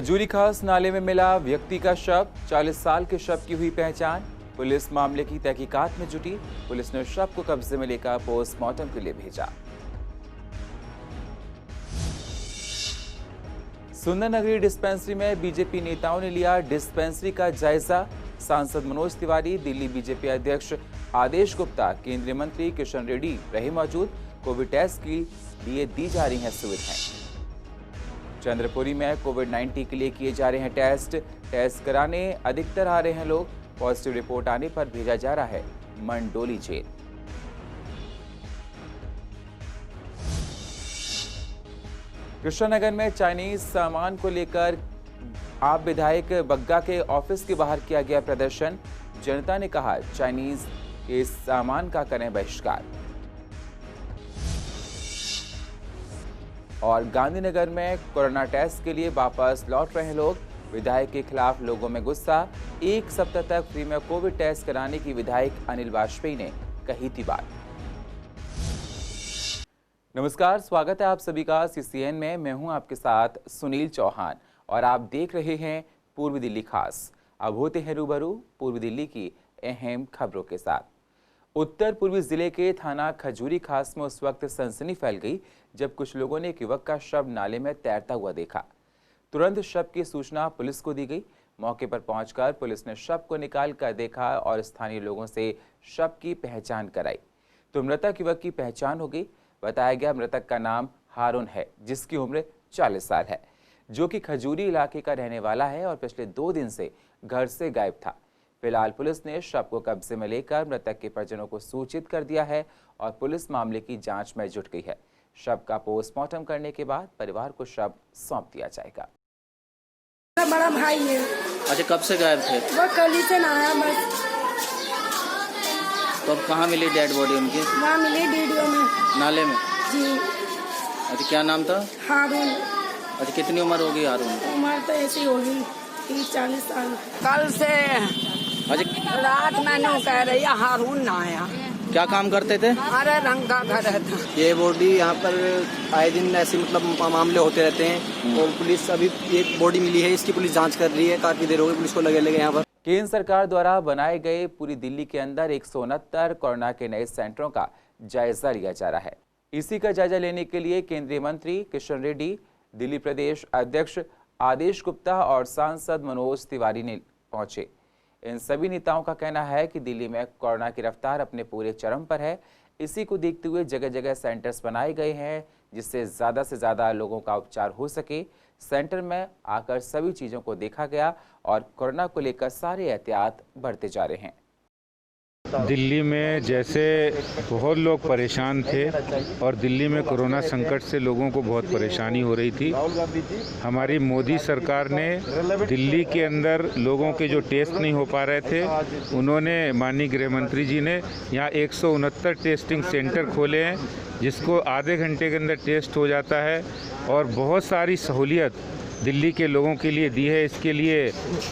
खजूरी खास नाले में मिला व्यक्ति का शव। 40 साल के शव की हुई पहचान। पुलिस मामले की तहकीकात में जुटी। पुलिस ने शव को कब्जे में लेकर पोस्टमार्टम के लिए भेजा। सुंदर नगरी डिस्पेंसरी में बीजेपी नेताओं ने लिया डिस्पेंसरी का जायजा। सांसद मनोज तिवारी, दिल्ली बीजेपी अध्यक्ष आदेश गुप्ता, केंद्रीय मंत्री किशन रेड्डी रहे मौजूद। कोविड टेस्ट के लिए दी जा रही हैं सुविधाएं। चंद्रपुरी में कोविड-19 के लिए किए जा रहे हैं टेस्ट कराने अधिकतर आ रहे हैं लोग। पॉजिटिव रिपोर्ट आने पर भेजा जा रहा है मंडोली जेल। कृष्णानगर में चाइनीज सामान को लेकर आप विधायक बग्गा के ऑफिस के बाहर किया गया प्रदर्शन। जनता ने कहा चाइनीज के सामान का करें बहिष्कार। और गांधीनगर में कोरोना टेस्ट के लिए वापस लौट रहे लोग। विधायक के खिलाफ लोगों में गुस्सा। एक सप्ताह तक फ्री में कोविड टेस्ट कराने की विधायक अनिल वाजपेयी ने कही थी बात। नमस्कार, स्वागत है आप सभी का CCN में। मैं हूं आपके साथ सुनील चौहान और आप देख रहे हैं पूर्वी दिल्ली खास। अब होते हैं रूबरू पूर्वी दिल्ली की अहम खबरों के साथ। उत्तर पूर्वी जिले के थाना खजूरी खास में उस वक्त सनसनी फैल गई जब कुछ लोगों ने एक युवक का शव नाले में तैरता हुआ देखा। तुरंत शव की सूचना पुलिस को दी गई। मौके पर पहुंचकर पुलिस ने शव को निकाल कर देखा और स्थानीय लोगों से शव की पहचान कराई तो मृतक युवक की पहचान हो गई। बताया गया मृतक का नाम हारून है, जिसकी उम्र 40 साल है, जो कि खजूरी इलाके का रहने वाला है और पिछले 2 दिन से घर से गायब था। फिलहाल पुलिस ने शव को कब्जे में लेकर मृतक के परिजनों को सूचित कर दिया है और पुलिस मामले की जांच में जुट गई है। शव का पोस्टमार्टम करने के बाद परिवार को शव सौंप दिया जाएगा। बड़ा भाई है। अच्छा, कब से गायब थे? वो कल ही से ना आया बस। तो अब कहाँ मिली डेड बॉडी उनकी? वहाँ मिली वीडियो में, नाले में। जी। अच्छा, क्या नाम था? हारून। अच्छा, कितनी उम्र होगी हारून? उम्र तो ऐसी होगी 30-40 साल। कल से अच्छा, रात मैंने कह रही है हारून ना आया। क्या काम करते थे? हरे रंग का घर था। ये बॉडी यहाँ पर आए दिन ऐसे मतलब मामले होते रहते हैं और पुलिस अभी एक बॉडी मिली है, इसकी पुलिस जांच कर रही है। काफी देर हो गई पुलिस को लगे यहाँ पर। केंद्र सरकार द्वारा बनाए गए पूरी दिल्ली के अंदर 169 कोरोना के नए सेंटरों का जायजा लिया जा रहा है। इसी का जायजा लेने के लिए केंद्रीय मंत्री किशन रेड्डी, दिल्ली प्रदेश अध्यक्ष आदेश गुप्ता और सांसद मनोज तिवारी ने पहुंचे। इन सभी नेताओं का कहना है कि दिल्ली में कोरोना की रफ्तार अपने पूरे चरम पर है। इसी को देखते हुए जगह जगह सेंटर्स बनाए गए हैं जिससे ज़्यादा से ज़्यादा लोगों का उपचार हो सके। सेंटर में आकर सभी चीज़ों को देखा गया और कोरोना को लेकर सारे एहतियात बढ़ते जा रहे हैं। दिल्ली में जैसे बहुत लोग परेशान थे और दिल्ली में कोरोना संकट से लोगों को बहुत परेशानी हो रही थी, हमारी मोदी सरकार ने दिल्ली के अंदर लोगों के जो टेस्ट नहीं हो पा रहे थे, उन्होंने माननीय गृह मंत्री जी ने यहाँ 169 टेस्टिंग सेंटर खोले हैं, जिसको आधे घंटे के अंदर टेस्ट हो जाता है और बहुत सारी सहूलियत दिल्ली के लोगों के लिए दी है। इसके लिए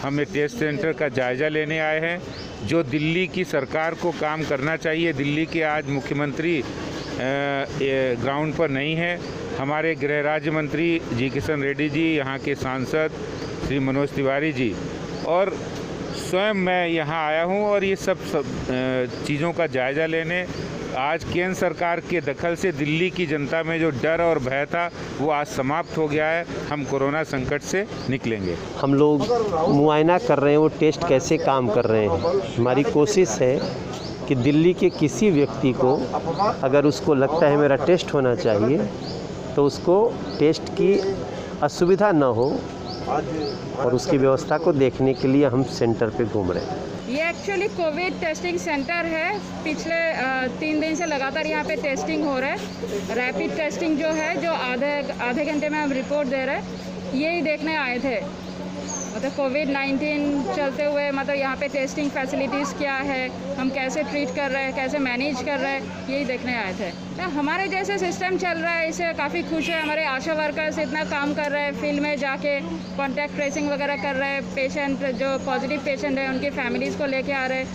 हम टेस्ट सेंटर का जायज़ा लेने आए हैं। जो दिल्ली की सरकार को काम करना चाहिए, दिल्ली के आज मुख्यमंत्री ग्राउंड पर नहीं है। हमारे गृह राज्य मंत्री जी किशन रेड्डी जी, यहाँ के सांसद श्री मनोज तिवारी जी और स्वयं मैं यहाँ आया हूँ और ये सब चीज़ों का जायज़ा लेने। आज केंद्र सरकार के दखल से दिल्ली की जनता में जो डर और भय था वो आज समाप्त हो गया है। हम कोरोना संकट से निकलेंगे। हम लोग मुआयना कर रहे हैं वो टेस्ट कैसे काम कर रहे हैं। हमारी कोशिश है कि दिल्ली के किसी व्यक्ति को अगर उसको लगता है मेरा टेस्ट होना चाहिए तो उसको टेस्ट की असुविधा न हो और उसकी व्यवस्था को देखने के लिए हम सेंटर पे घूम रहे हैं। ये एक्चुअली कोविड टेस्टिंग सेंटर है। पिछले 3 दिन से लगातार यहाँ पे टेस्टिंग हो रहा है। रैपिड टेस्टिंग जो है, जो आधे घंटे में हम रिपोर्ट दे रहे हैं, यही देखने आए थे। मतलब कोविड-19 चलते हुए मतलब यहाँ पे टेस्टिंग फैसिलिटीज़ क्या है, हम कैसे ट्रीट कर रहे हैं, कैसे मैनेज कर रहे हैं, यही देखने आए थे। तो हमारे जैसे सिस्टम चल रहा है, इससे काफ़ी खुश है। हमारे आशा वर्कर्स इतना काम कर रहे हैं, फील्ड में जाके कॉन्टैक्ट ट्रेसिंग वगैरह कर रहे हैं। पेशेंट जो पॉजिटिव पेशेंट है उनकी फैमिलीज़ को लेके आ रहे हैं,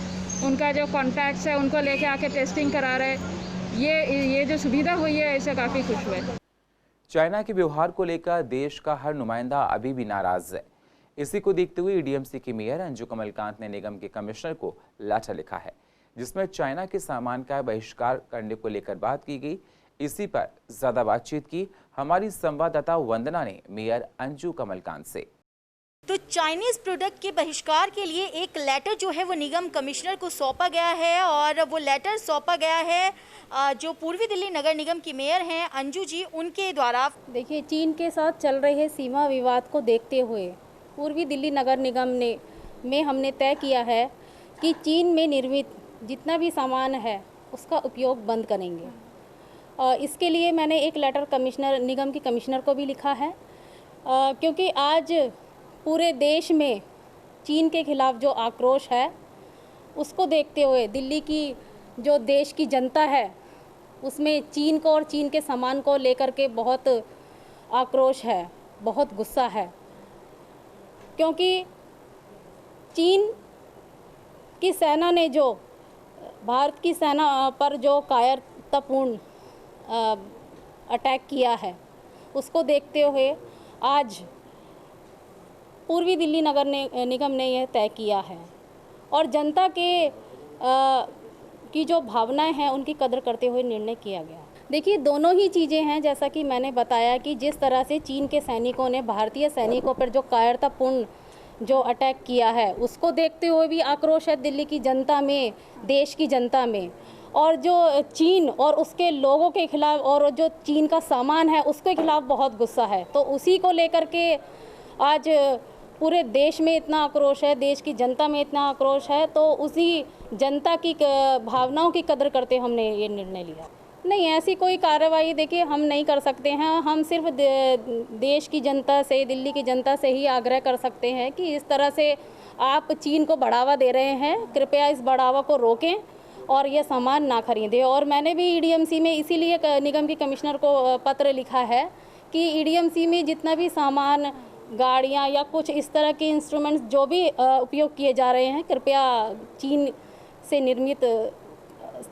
उनका जो कॉन्टैक्ट्स है उनको लेके आके टेस्टिंग करा रहे हैं। ये जो सुविधा हुई है इससे काफ़ी खुश हुए। चाइना के व्यवहार को लेकर देश का हर नुमाइंदा अभी भी नाराज है। इसी को देखते हुए ईडीएमसी की मेयर अंजू कमलकांत ने निगम के कमिश्नर को लेटर लिखा है, जिसमें चाइना के सामान का बहिष्कार करने को लेकर बात की गई। इसी पर ज्यादा बातचीत की हमारी संवाददाता वंदना ने मेयर अंजू कमलकांत से। तो चाइनीज प्रोडक्ट के बहिष्कार के लिए एक लेटर जो है वो निगम कमिश्नर को सौंपा गया है और वो लेटर सौंपा गया है जो पूर्वी दिल्ली नगर निगम की मेयर हैं अंजू जी, उनके द्वारा। देखिए, चीन के साथ चल रहे सीमा विवाद को देखते हुए पूर्वी दिल्ली नगर निगम में हमने तय किया है कि चीन में निर्मित जितना भी सामान है उसका उपयोग बंद करेंगे। और इसके लिए मैंने एक लेटर निगम के कमिश्नर को भी लिखा है, क्योंकि आज पूरे देश में चीन के खिलाफ जो आक्रोश है उसको देखते हुए दिल्ली की जो देश की जनता है उसमें चीन को और चीन के सामान को लेकर के बहुत आक्रोश है, बहुत गुस्सा है, क्योंकि चीन की सेना ने जो भारत की सेना पर जो कायरतापूर्ण अटैक किया है उसको देखते हुए आज पूर्वी दिल्ली नगर निगम ने यह तय किया है और जनता की जो भावनाएं हैं उनकी कदर करते हुए निर्णय किया गया। देखिए, दोनों ही चीज़ें हैं, जैसा कि मैंने बताया कि जिस तरह से चीन के सैनिकों ने भारतीय सैनिकों पर जो कायरतापूर्ण जो अटैक किया है उसको देखते हुए भी आक्रोश है दिल्ली की जनता में, देश की जनता में, और जो चीन और उसके लोगों के खिलाफ और जो चीन का सामान है उसके खिलाफ बहुत गुस्सा है। तो उसी को लेकर के आज पूरे देश में इतना आक्रोश है, देश की जनता में इतना आक्रोश है, तो उसी जनता की भावनाओं की कदर करते हमने ये निर्णय लिया। नहीं, ऐसी कोई कार्रवाई देखिए हम नहीं कर सकते हैं। हम सिर्फ देश की जनता से, दिल्ली की जनता से ही आग्रह कर सकते हैं कि इस तरह से आप चीन को बढ़ावा दे रहे हैं, कृपया इस बढ़ावा को रोकें और ये सामान ना खरीदें। और मैंने भी ईडीएमसी में इसीलिए निगम के कमिश्नर को पत्र लिखा है कि ईडीएमसी में जितना भी सामान, गाड़ियाँ या कुछ इस तरह के इंस्ट्रूमेंट्स जो भी उपयोग किए जा रहे हैं, कृपया चीन से निर्मित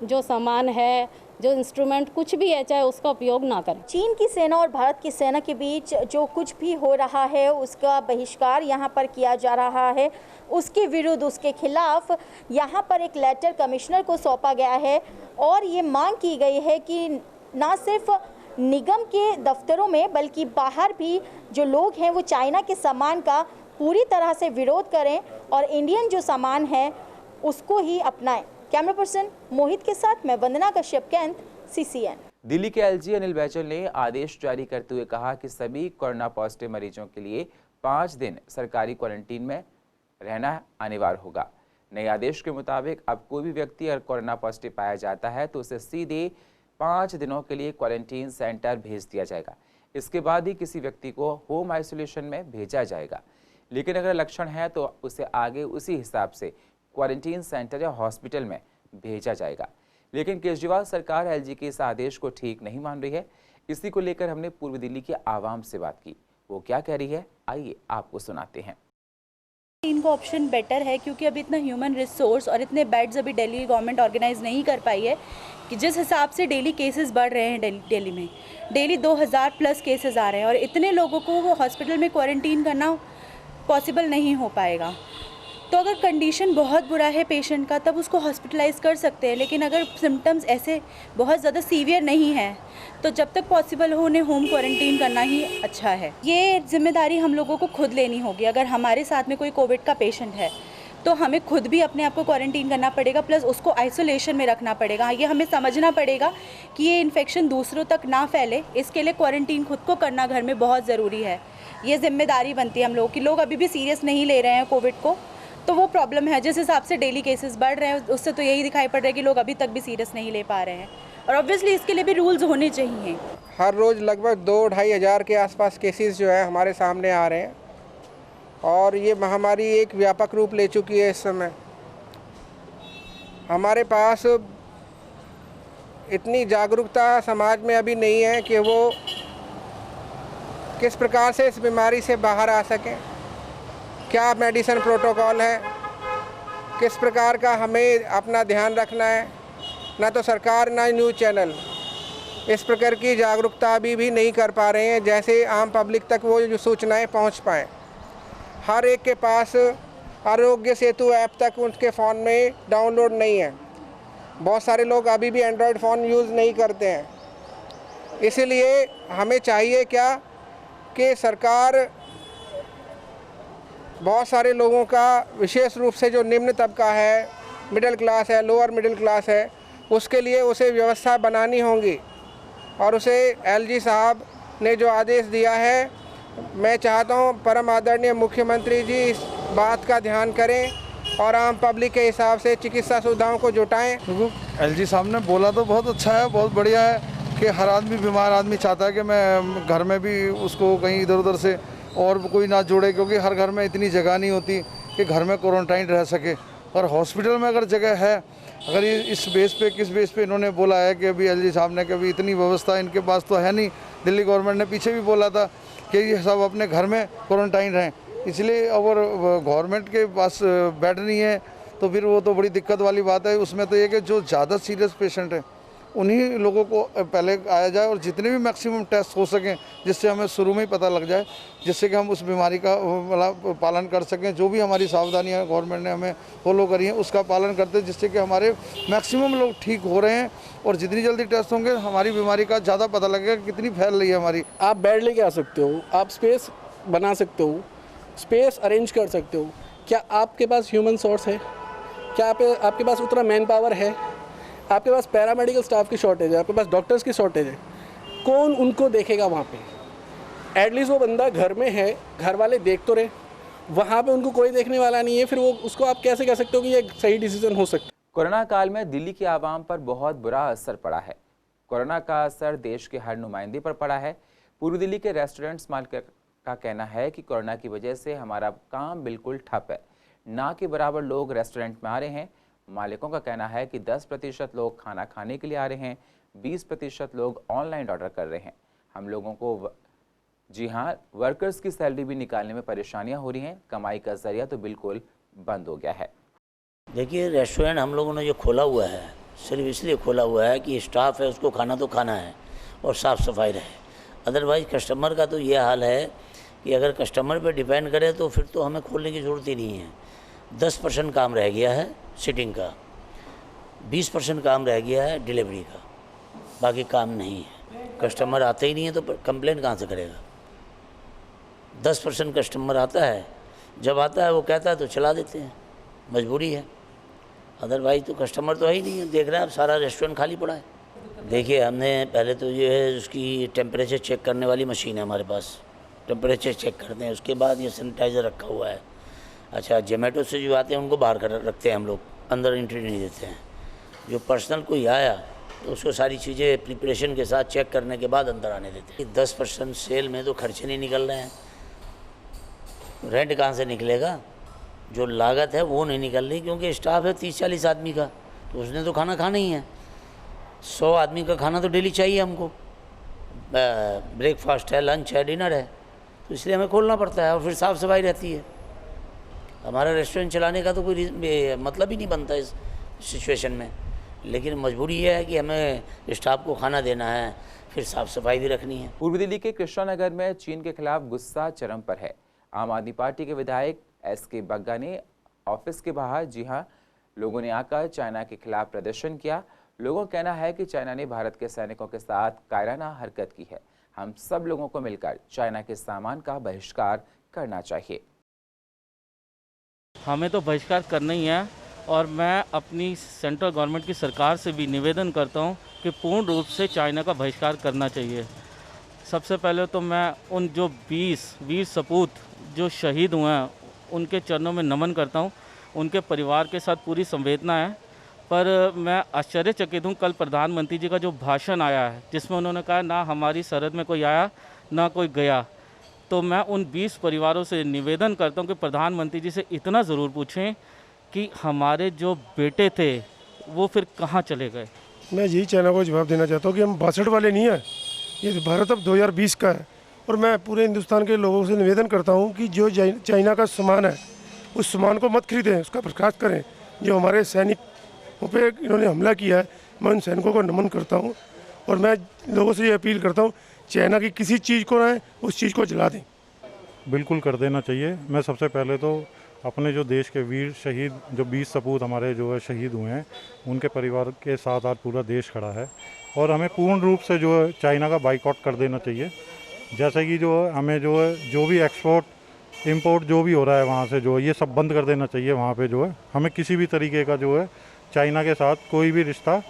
जो सामान है, जो इंस्ट्रूमेंट कुछ भी है, चाहे उसका उपयोग ना करें। चीन की सेना और भारत की सेना के बीच जो कुछ भी हो रहा है उसका बहिष्कार यहाँ पर किया जा रहा है, उसके विरुद्ध, उसके खिलाफ यहाँ पर एक लेटर कमिश्नर को सौंपा गया है और ये मांग की गई है कि ना सिर्फ निगम के दफ्तरों में बल्कि बाहर भी जो लोग हैं वो चाइना के सामान का पूरी तरह से विरोध करें और इंडियन जो सामान है उसको ही अपनाएं। कैमरा पर्सन मोहित के साथ मैं वंदना कश्यप, कैंट, CCN। दिल्ली के एलजी अनिल बैजल ने आदेश जारी करते हुए कहा कि सभी कोरोना पॉजिटिव मरीजों के लिए 5 दिन सरकारी क्वारंटीन में रहना अनिवार्य होगा। नए आदेश के मुताबिक अब कोई भी व्यक्ति अगर कोरोना पॉजिटिव पाया जाता है तो उसे सीधे 5 दिनों के लिए क्वारंटीन सेंटर भेज दिया जाएगा। इसके बाद ही किसी व्यक्ति को होम आइसोलेशन में भेजा जाएगा, लेकिन अगर लक्षण है तो उसे आगे उसी हिसाब से क्वारंटीन सेंटर या हॉस्पिटल में भेजा जाएगा। लेकिन केजरीवाल सरकार एलजी के इस आदेश को ठीक नहीं मान रही है। इसी को लेकर हमने पूर्व दिल्ली के आवाम से बात की, वो क्या कह रही है आइए आपको सुनाते हैं। इनको ऑप्शन बेटर है क्योंकि अभी इतना ह्यूमन रिसोर्स और इतने बेड्स अभी दिल्ली गवर्नमेंट ऑर्गेनाइज नहीं कर पाई है कि जिस हिसाब से डेली केसेस बढ़ रहे हैं दिल्ली में, डेली 2000 प्लस केसेस आ रहे हैं और इतने लोगों को वो हॉस्पिटल में क्वारंटीन करना पॉसिबल नहीं हो पाएगा। तो अगर कंडीशन बहुत बुरा है पेशेंट का तब उसको हॉस्पिटलाइज कर सकते हैं, लेकिन अगर सिम्टम्स ऐसे बहुत ज़्यादा सीवियर नहीं है तो जब तक पॉसिबल हो उन्हें होम क्वारंटीन करना ही अच्छा है। ये जिम्मेदारी हम लोगों को खुद लेनी होगी। अगर हमारे साथ में कोई कोविड का पेशेंट है तो हमें खुद भी अपने आप को क्वारंटीन करना पड़ेगा, प्लस उसको आइसोलेशन में रखना पड़ेगा। ये हमें समझना पड़ेगा कि ये इन्फेक्शन दूसरों तक ना फैले, इसके लिए क्वारंटीन खुद को करना घर में बहुत ज़रूरी है। ये जिम्मेदारी बनती है हम लोगों की। लोग अभी भी सीरियस नहीं ले रहे हैं कोविड को, तो वो प्रॉब्लम है। जिस हिसाब से डेली केसेस बढ़ रहे हैं उससे तो यही दिखाई पड़ रहा है कि लोग अभी तक भी सीरियस नहीं ले पा रहे हैं और ऑब्वियसली इसके लिए भी रूल्स होने चाहिए। हर रोज़ लगभग 2-2.5 हज़ार के आसपास केसेस जो है हमारे सामने आ रहे हैं और ये महामारी एक व्यापक रूप ले चुकी है। इस समय हमारे पास इतनी जागरूकता समाज में अभी नहीं है कि वो किस प्रकार से इस बीमारी से बाहर आ सकें, क्या मेडिसिन प्रोटोकॉल है, किस प्रकार का हमें अपना ध्यान रखना है। ना तो सरकार ना न्यूज़ चैनल इस प्रकार की जागरूकता अभी भी नहीं कर पा रहे हैं, जैसे आम पब्लिक तक वो जो सूचनाएं पहुंच पाएँ। हर एक के पास आरोग्य सेतु ऐप तक उनके फ़ोन में डाउनलोड नहीं है। बहुत सारे लोग अभी भी एंड्रॉयड फ़ोन यूज़ नहीं करते हैं। इसीलिए हमें चाहिए क्या कि सरकार बहुत सारे लोगों का, विशेष रूप से जो निम्न तबका है, मिडिल क्लास है, लोअर मिडिल क्लास है, उसके लिए उसे व्यवस्था बनानी होगी। और उसे एलजी साहब ने जो आदेश दिया है, मैं चाहता हूं परम आदरणीय मुख्यमंत्री जी इस बात का ध्यान करें और आम पब्लिक के हिसाब से चिकित्सा सुविधाओं को जुटाएं। एलजी साहब ने बोला तो बहुत अच्छा है, बहुत बढ़िया है कि हर आदमी, बीमार आदमी चाहता है कि मैं घर में भी उसको कहीं इधर उधर से और कोई ना जोड़े, क्योंकि हर घर में इतनी जगह नहीं होती कि घर में क्वारंटाइन रह सके। और हॉस्पिटल में अगर जगह है, अगर इस बेस पे, किस बेस पे इन्होंने बोला है कि अभी एलजी साहब ने, कभी इतनी व्यवस्था इनके पास तो है नहीं। दिल्ली गवर्नमेंट ने पीछे भी बोला था कि ये सब अपने घर में क्वारंटाइन रहें, इसलिए अगर गवर्नमेंट के पास बेड नहीं है तो फिर वो तो बड़ी दिक्कत वाली बात है। उसमें तो ये कि जो ज़्यादा सीरियस पेशेंट हैं उन्हीं लोगों को पहले आया जाए और जितने भी मैक्सिमम टेस्ट हो सकें, जिससे हमें शुरू में ही पता लग जाए, जिससे कि हम उस बीमारी का पालन कर सकें। जो भी हमारी सावधानियां गवर्नमेंट ने हमें फॉलो करी हैं उसका पालन करते हैं, जिससे कि हमारे मैक्सिमम लोग ठीक हो रहे हैं और जितनी जल्दी टेस्ट होंगे हमारी बीमारी का ज़्यादा पता लगेगा कितनी फैल रही है हमारी। आप बेड लेके आ सकते हो, आप स्पेस बना सकते हो, स्पेस अरेंज कर सकते हो। क्या आपके पास ह्यूमन सोर्स है? क्या आपके पास उतना मैन पावर है? आपके पास पैरामेडिकल स्टाफ की शॉर्टेज है, आपके पास डॉक्टर्स की शॉर्टेज है। कौन उनको देखेगा वहाँ पे? एटलीस्ट वो बंदा घर में है, घर वाले देख तो रहे, वहाँ पे उनको कोई देखने वाला नहीं है, फिर वो उसको आप कैसे कह सकते हो कि ये सही डिसीजन हो सकता है? कोरोना काल में दिल्ली की आवाम पर बहुत बुरा असर पड़ा है। कोरोना का असर देश के हर नुमाइंदे पर पड़ा है। पूर्व दिल्ली के रेस्टोरेंट्स मालिक का कहना है कि कोरोना की वजह से हमारा काम बिल्कुल ठप है, ना के बराबर लोग रेस्टोरेंट में आ रहे हैं। मालिकों का कहना है कि 10% लोग खाना खाने के लिए आ रहे हैं, 20% लोग ऑनलाइन ऑर्डर कर रहे हैं। हम लोगों को जी हाँ, वर्कर्स की सैलरी भी निकालने में परेशानियां हो रही हैं। कमाई का जरिया तो बिल्कुल बंद हो गया है। देखिए, रेस्टोरेंट हम लोगों ने जो खोला हुआ है सिर्फ इसलिए खोला हुआ है कि स्टाफ है उसको खाना तो खाना है और साफ़ सफाई रहे। अदरवाइज़ कस्टमर का तो ये हाल है कि अगर कस्टमर पे डिपेंड करें तो फिर तो हमें खोलने की ज़रूरत ही नहीं है। 10% काम रह गया है सिटिंग का, 20% काम रह गया है डिलीवरी का, बाकी काम नहीं है। कस्टमर आते ही नहीं है तो कंप्लेंट कहाँ से करेगा? 10% कस्टमर आता है, जब आता है वो कहता है तो चला देते हैं, मजबूरी है। अदरवाइज़ तो कस्टमर तो है ही नहीं है। देख रहे हैं आप, सारा रेस्टोरेंट खाली पड़ा है। देखिए, हमने पहले तो ये है उसकी टेम्परेचर चेक करने वाली मशीन है हमारे पास, टेम्परेचर चेक करते हैं। उसके बाद ये सैनिटाइज़र रखा हुआ है। अच्छा, जोमेटो से जो आते हैं उनको बाहर कर रखते हैं हम लोग, अंदर एंट्री नहीं देते हैं। जो पर्सनल कोई आया तो उसको सारी चीज़ें प्रिपरेशन के साथ चेक करने के बाद अंदर आने देते हैं। 10% सेल में तो खर्चे नहीं निकल रहे हैं, रेंट कहाँ से निकलेगा? जो लागत है वो नहीं निकल रही, क्योंकि स्टाफ है 30-40 आदमी का, तो उसने तो खाना खाना ही है। 100 आदमी का खाना तो डेली चाहिए हमको, ब्रेकफास्ट है, लंच है, डिनर है, तो इसलिए हमें खोलना पड़ता है। और फिर साफ़ सफाई रहती है। हमारा रेस्टोरेंट चलाने का तो कोई मतलब ही नहीं बनता इस सिचुएशन में, लेकिन मजबूरी ये है कि हमें स्टाफ को खाना देना है, फिर साफ़ सफाई भी रखनी है। पूर्व दिल्ली के कृष्णा नगर में चीन के खिलाफ गुस्सा चरम पर है। आम आदमी पार्टी के विधायक SK बग्गा ने ऑफिस के बाहर, जी हाँ, लोगों ने आकर चाइना के खिलाफ प्रदर्शन किया। लोगों का कहना है कि चाइना ने भारत के सैनिकों के साथ कायराना हरकत की है। हम सब लोगों को मिलकर चाइना के सामान का बहिष्कार करना चाहिए। हमें तो बहिष्कार करना ही है, और मैं अपनी सेंट्रल गवर्नमेंट की सरकार से भी निवेदन करता हूं कि पूर्ण रूप से चाइना का बहिष्कार करना चाहिए। सबसे पहले तो मैं उन जो 20 वीर सपूत जो शहीद हुए हैं उनके चरणों में नमन करता हूं। उनके परिवार के साथ पूरी संवेदना है, पर मैं आश्चर्यचकित हूँ कल प्रधानमंत्री जी का जो भाषण आया है, जिसमें उन्होंने कहा ना हमारी सरहद में कोई आया ना कोई गया। तो मैं उन 20 परिवारों से निवेदन करता हूं कि प्रधानमंत्री जी से इतना ज़रूर पूछें कि हमारे जो बेटे थे वो फिर कहाँ चले गए। मैं यही चाइना को जवाब देना चाहता हूँ कि हम 62 वाले नहीं हैं, ये भारत अब 2020 का है। और मैं पूरे हिंदुस्तान के लोगों से निवेदन करता हूँ कि जो चाइना का सामान है उस सामान को मत खरीदें, उसका बर्खास्त करें। जो हमारे सैनिकों पे इन्होंने हमला किया है, मैं उन सैनिकों को नमन करता हूँ और मैं लोगों से ये अपील करता हूँ, चाइना की किसी चीज़ को ना उस चीज़ को जला दें। बिल्कुल कर देना चाहिए। मैं सबसे पहले तो अपने जो देश के वीर शहीद, जो 20 सपूत हमारे जो है शहीद हुए हैं, उनके परिवार के साथ आज पूरा देश खड़ा है और हमें पूर्ण रूप से जो है चाइना का बाइकआउट कर देना चाहिए। जैसे कि जो है हमें जो है जो भी एक्सपोर्ट इंपोर्ट जो भी हो रहा है वहाँ से जो है ये सब बंद कर देना चाहिए। वहाँ पे जो है हमें किसी भी तरीके का जो है चाइना के साथ कोई भी रिश्ता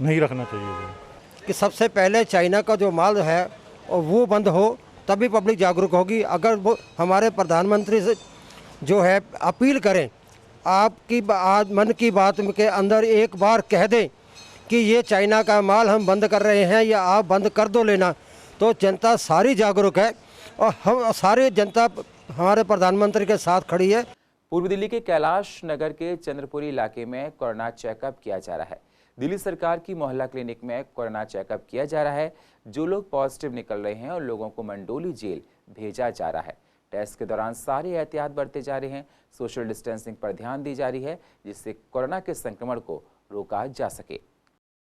नहीं रखना चाहिए। कि सबसे पहले चाइना का जो माल है वो बंद हो, तभी पब्लिक जागरूक होगी। अगर वो हमारे प्रधानमंत्री से जो है अपील करें, आपकी मन की बात के अंदर एक बार कह दें कि ये चाइना का माल हम बंद कर रहे हैं या आप बंद कर दो लेना, तो जनता सारी जागरूक है और हम सारी जनता हमारे प्रधानमंत्री के साथ खड़ी है। पूर्व दिल्ली के कैलाश नगर के चंद्रपुरी इलाके में कोरोना चेकअप किया जा रहा है। दिल्ली सरकार की मोहल्ला क्लिनिक में कोरोना चेकअप किया जा रहा है। जो लोग पॉजिटिव निकल रहे हैं और लोगों को मंडोली जेल भेजा जा रहा है। टेस्ट के दौरान सारे एहतियात बरते जा रहे हैं। सोशल डिस्टेंसिंग पर ध्यान दी जा रही है, जिससे कोरोना के संक्रमण को रोका जा सके।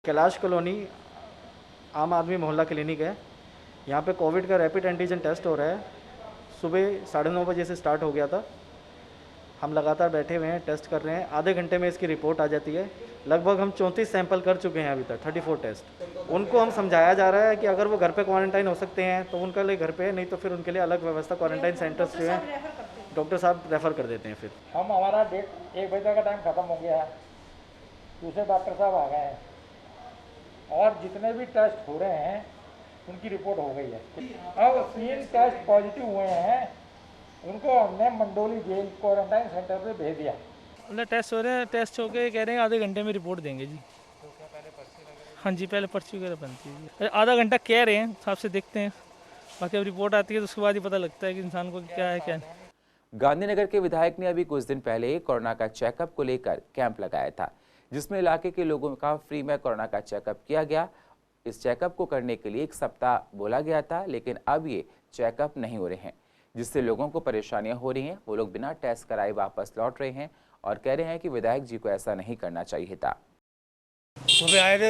कैलाश कॉलोनी आम आदमी मोहल्ला क्लिनिक है। यहाँ पे कोविड का रैपिड एंटीजन टेस्ट हो रहा है। सुबह 9:30 बजे से स्टार्ट हो गया था। हम लगातार बैठे हुए हैं, टेस्ट कर रहे हैं। आधे घंटे में इसकी रिपोर्ट आ जाती है। लगभग हम 34 सैंपल कर चुके हैं अभी तक, 34 टेस्ट। उनको हम समझाया जा रहा है कि अगर वो घर पे क्वारंटाइन हो सकते हैं तो उनके लिए घर पे, नहीं तो फिर उनके लिए अलग व्यवस्था क्वारंटाइन सेंटर्स जो है डॉक्टर साहब रेफ़र कर देते हैं। फिर हम हमारा 1 बजे का टाइम ख़त्म हो गया है, दूसरे डॉक्टर साहब आ गए हैं और जितने भी टेस्ट हो रहे हैं उनकी रिपोर्ट हो गई है। अब 3 टेस्ट पॉजिटिव हुए हैं, उनको हमने मंडोली जेल क्वारंटाइन सेंटर पे भेज दिया। मतलब टेस्ट हो रहे हैं, टेस्ट हो के कह रहे हैं आधे घंटे में रिपोर्ट देंगे जी। हाँ जी, पहले पर्ची वगैरह बनती है। आधा घंटा कह रहे हैं, हिसाब से देखते हैं। बाकी अब रिपोर्ट आती है तो उसके बाद ही पता लगता है कि इंसान को क्या है क्या नहीं। गांधीनगर के विधायक ने अभी कुछ दिन पहले कोरोना का चेकअप को लेकर कैंप लगाया था, जिसमें इलाके के लोगों का फ्री में कोरोना का चेकअप किया गया। इस चेकअप को करने के लिए 1 सप्ताह बोला गया था, लेकिन अब ये चेकअप नहीं हो रहे हैं, जिससे लोगों को परेशानियां हो रही हैं। वो लोग बिना टेस्ट कराए वापस लौट रहे हैं और कह रहे हैं कि विधायक जी को ऐसा नहीं करना चाहिए था। सुबह आए थे,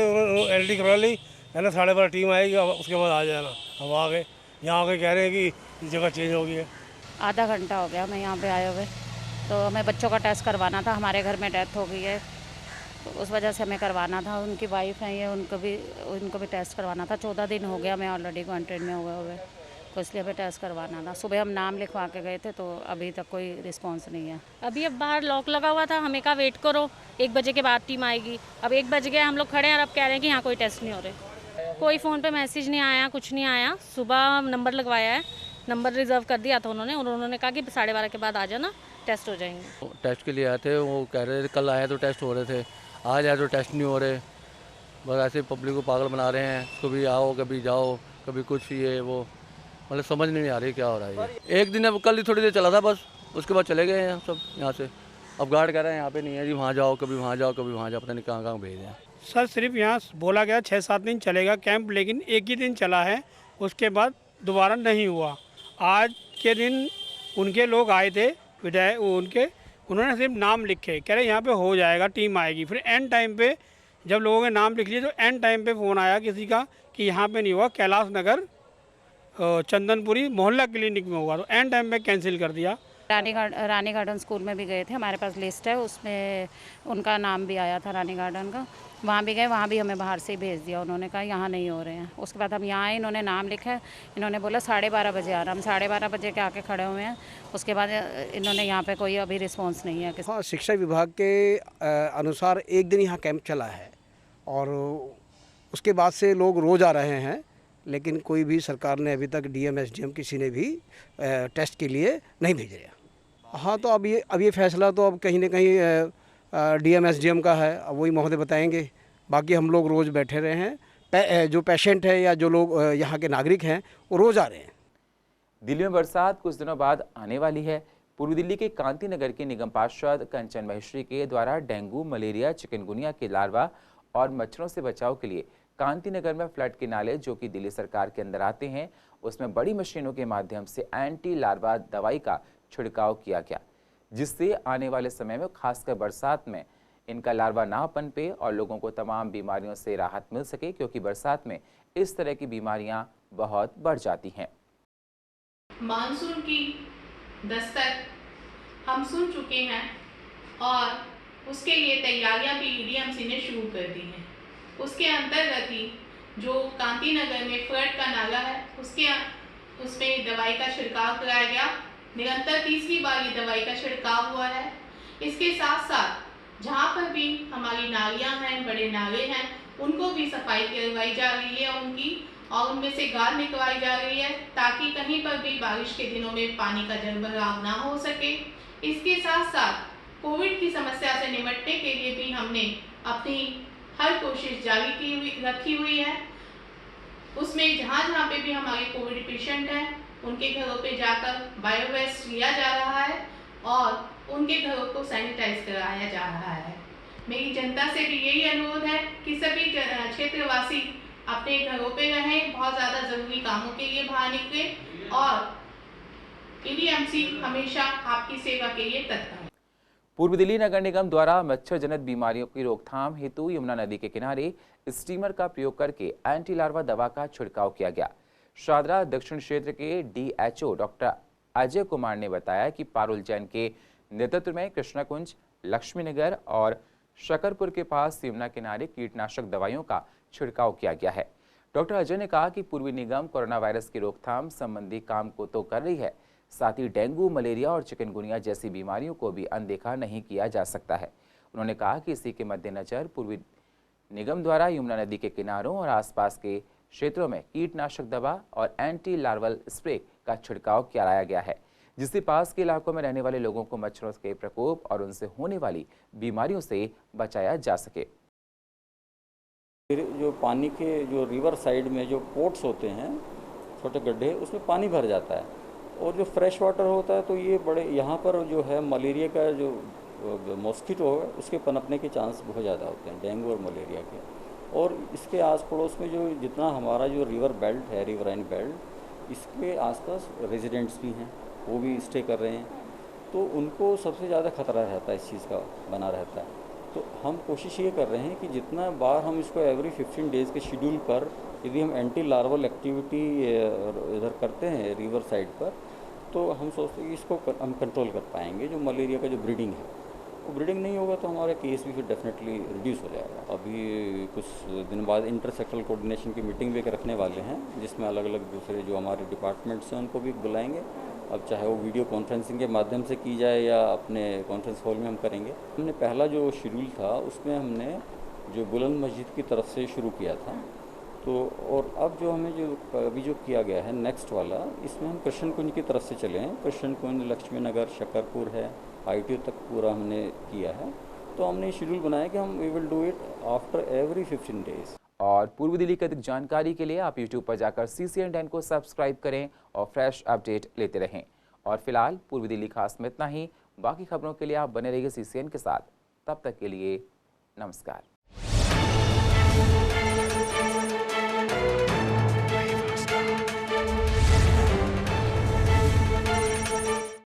एलटी करवा ली, मैंने 12:30 टीम आएगी, उसके बाद आ जाना। हम आ गए, यहाँ आके कह रहे हैं कि जगह चेंज हो गई है। आधा घंटा हो गया मैं यहाँ पे आए हुए, तो हमें बच्चों का टेस्ट करवाना था। हमारे घर में डेथ हो गई है, तो उस वजह से हमें करवाना था। उनकी वाइफ है ये, उनको भी टेस्ट करवाना था। 14 दिन हो गया मैं ऑलरेडी क्वारंटाइन में हुए, तो इसलिए हमें टेस्ट करवाना था। सुबह हम नाम लिखवा के गए थे, तो अभी तक कोई रिस्पांस नहीं है। अभी अब बाहर लॉक लगा हुआ था, हमें कहा वेट करो, 1 बजे के बाद टीम आएगी। अब 1 बज गया, हम लोग खड़े हैं और अब कह रहे हैं कि यहाँ कोई टेस्ट नहीं हो रहे। कोई फ़ोन पे मैसेज नहीं आया, कुछ नहीं आया। सुबह नंबर लगवाया है, नंबर रिजर्व कर दिया था उन्होंने कहा कि 12:30 के बाद आ जाना, टेस्ट हो जाएंगे। टेस्ट के लिए आए थे, वो कह रहे थे कल आए तो टेस्ट हो रहे थे, आज आए तो टेस्ट नहीं हो रहे। बस ऐसे पब्लिक को पागल बना रहे हैं, कभी आओ कभी जाओ, कभी कुछ ये वो, मतलब समझ नहीं आ रही क्या हो रहा है। एक दिन अब कल ही थोड़ी देर चला था बस, उसके बाद चले गए हैं सब यहाँ से। अब गार्ड कह रहे हैं यहाँ पे नहीं है जी, वहाँ जाओ, कभी वहाँ जाओ, कभी वहाँ जाओ, पता नहीं कहाँ कहाँ भेज दें। सर सिर्फ यहाँ बोला गया 6-7 दिन चलेगा कैंप, लेकिन एक ही दिन चला है, उसके बाद दोबारा नहीं हुआ। आज के दिन उनके लोग आए थे विधायक, उन्होंने सिर्फ नाम लिखे, कह रहे यहाँ पे हो जाएगा, टीम आएगी। फिर एंड टाइम पे जब लोगों के नाम लिख लिए, तो एंड टाइम पे फ़ोन आया किसी का कि यहाँ पे नहीं हुआ, कैलाश नगर चंदनपुरी मोहल्ला क्लिनिक में हुआ, तो एंड टाइम पे कैंसिल कर दिया। रानी गार्डन स्कूल में भी गए थे, हमारे पास लिस्ट है, उसमें उनका नाम भी आया था रानी गार्डन का। वहाँ भी गए, वहाँ भी हमें बाहर से ही भेज दिया, उन्होंने कहा यहाँ नहीं हो रहे हैं। उसके बाद हम यहाँ आए, इन्होंने नाम लिखा है, इन्होंने बोला 12:30 बजे आ रहा। हम 12:30 बजे के आके खड़े हुए हैं। उसके बाद इन्होंने यहाँ पे कोई अभी रिस्पॉन्स नहीं है। हाँ, शिक्षा विभाग के अनुसार एक दिन यहाँ कैंप चला है और उसके बाद से लोग रोज़ आ रहे हैं, लेकिन कोई भी सरकार ने अभी तक डीएम एसडीएम किसी ने भी टेस्ट के लिए नहीं भेज रहा। हाँ, तो अब ये फैसला तो अब कहीं ना कहीं डीएम एसडीएम का है, अब वही महोदय बताएंगे। बाकी हम लोग रोज़ बैठे रहे हैं, जो पेशेंट है या जो लोग यहाँ के नागरिक हैं वो रोज़ आ रहे हैं। दिल्ली में बरसात कुछ दिनों बाद आने वाली है। पूर्वी दिल्ली के कांति नगर के निगम पार्षद कंचन महेश्वरी के द्वारा डेंगू, मलेरिया, चिकनगुनिया के लार्वा और मच्छरों से बचाव के लिए कांति नगर में फ्लड के नाले जो कि दिल्ली सरकार के अंदर आते हैं, उसमें बड़ी मशीनों के माध्यम से एंटी लार्वा दवाई का छिड़काव किया गया, जिससे आने वाले समय में खासकर बरसात में इनका लार्वा ना पनपे और लोगों को तमाम बीमारियों से राहत मिल सके, क्योंकि बरसात में इस तरह की बीमारियां बहुत बढ़ जाती हैं। मानसून की दस्तक हम सुन चुके हैं और उसके लिए तैयारियां भी डीएमसी ने शुरू कर दी हैं। उसके अंतर्गत ही जो कांति नगर में फ्लड का नाला है उसमें दवाई का छिड़काव कराया गया। निरंतर तीसरी बार ये दवाई का छिड़काव हुआ है। इसके साथ साथ जहाँ पर भी हमारी नालियाँ हैं, बड़े नाले हैं, उनको भी सफाई करवाई जा रही है और उनमें से गाद निकलवाई जा रही है, ताकि कहीं पर भी बारिश के दिनों में पानी का जलभराव ना हो सके। इसके साथ साथ कोविड की समस्या से निपटने के लिए भी हमने अपनी हर कोशिश जारी रखी हुई है। उसमें जहाँ पे भी हमारे कोविड पेशेंट हैं, उनके घरों पे जाकर बायोवेस्ट लिया जा रहा है और उनके घरों को सैनिटाइज कराया जा रहा है। मेरी जनता से भी यही अनुरोध है कि सभी क्षेत्रवासी अपने घरों पे रहें, बहुत ज़्यादा ज़रूरी कामों के लिए बाहर निकले और डीएमसी हमेशा आपकी सेवा के लिए तत्पर है। पूर्व दिल्ली नगर निगम द्वारा मच्छर जनित बीमारियों की रोकथाम हेतु यमुना नदी के किनारे स्टीमर का प्रयोग करके एंटी लार्वा दवा का छिड़काव किया गया। शादरा दक्षिण क्षेत्र के डीएचओ डॉक्टर अजय कुमार ने बताया कि पारुल जैन के नेतृत्व में कृष्णाकुंज, लक्ष्मीनगर और शकरपुर के पास यमुना किनारे कीटनाशक दवाइयों का छिड़काव किया गया है। डॉक्टर अजय ने कहा कि पूर्वी निगम कोरोना वायरस की रोकथाम संबंधी काम को तो कर रही है, साथ ही डेंगू, मलेरिया और चिकनगुनिया जैसी बीमारियों को भी अनदेखा नहीं किया जा सकता है। उन्होंने कहा कि इसी के मद्देनजर पूर्वी निगम द्वारा यमुना नदी के किनारों और आसपास के क्षेत्रों में कीटनाशक दवा और एंटी लार्वल स्प्रे का छिड़काव कराया गया है, जिससे पास के इलाकों में रहने वाले लोगों को मच्छरों के प्रकोप और उनसे होने वाली बीमारियों से बचाया जा सके। जो पानी के जो रिवर साइड में जो पोर्ट्स होते हैं, छोटे गड्ढे, उसमें पानी भर जाता है और जो फ्रेश वाटर होता है तो ये बड़े यहाँ पर जो है मलेरिया का जो मॉस्किटो है उसके पनपने के चांस बहुत ज़्यादा होते हैं, डेंगू और मलेरिया के। और इसके आस पड़ोस में जो जितना हमारा जो रिवर बेल्ट है, रिवराइन बेल्ट, इसके आसपास रेजिडेंट्स भी हैं, वो भी स्टे कर रहे हैं, तो उनको सबसे ज़्यादा खतरा रहता है, इस चीज़ का बना रहता है। तो हम कोशिश ये कर रहे हैं कि जितना बार हम इसको एवरी 15 डेज़ के शेड्यूल पर यदि हम एंटी लार्वल एक्टिविटी इधर करते हैं रिवर साइड पर, तो हम सोचते हैं कि इसको हम कंट्रोल कर पाएंगे। जो मलेरिया का जो ब्रीडिंग है, वो ब्रीडिंग नहीं होगा तो हमारा केस भी फिर डेफिनेटली रिड्यूस हो जाएगा। अभी कुछ दिन बाद इंटर सेक्टरल कोऑर्डिनेशन की मीटिंग भी रखने वाले हैं, जिसमें अलग अलग दूसरे जो हमारे डिपार्टमेंट्स हैं उनको भी बुलाएंगे। अब चाहे वो वीडियो कॉन्फ्रेंसिंग के माध्यम से की जाए या अपने कॉन्फ्रेंस हॉल में हम करेंगे। हमने पहला जो शेड्यूल था उसमें हमने जो बुलंद मस्जिद की तरफ से शुरू किया था, तो और अब जो हमें जो अभी जो किया गया है नेक्स्ट वाला, इसमें हम कृष्णकुंज की तरफ से चले हैं। कृष्णकुंज, लक्ष्मीनगर, शकरपुर है, ITO तक पूरा हमने किया है। तो हमने शेड्यूल बनाया कि हम we will do it after every 15 days. और पूर्वी दिल्ली की अधिक जानकारी के लिए आप YouTube पर जाकर CCN10 को सब्सक्राइब करें और फ्रेश अपडेट लेते रहें। और फिलहाल पूर्वी दिल्ली खास में इतना ही। बाकी खबरों के लिए आप बने रहिए CCN के साथ। तब तक के लिए नमस्कार।